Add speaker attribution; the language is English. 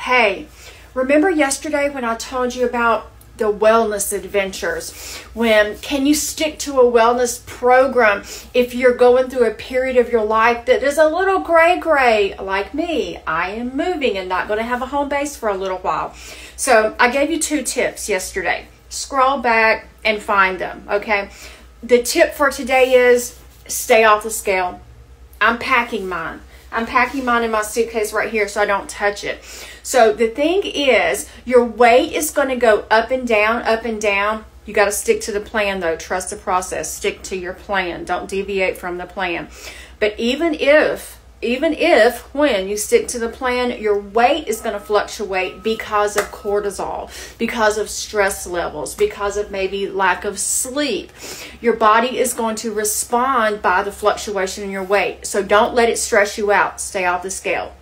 Speaker 1: Hey, remember yesterday when I told you about the wellness adventures? Can you stick to a wellness program if you're going through a period of your life that is a little gray, like me? I am moving and not going to have a home base for a little while. So I gave you 2 tips yesterday. Scroll back and find them, okay? The tip for today is stay off the scale. I'm packing mine in my suitcase right here so I don't touch it. So the thing is, your weight is going to go up and down, up and down. You got to stick to the plan though. Trust the process. Stick to your plan. Don't deviate from the plan. But even if when you stick to the plan, your weight is going to fluctuate because of cortisol, because of stress levels, because of maybe lack of sleep. Your body is going to respond by the fluctuation in your weight. So don't let it stress you out. Stay off the scale.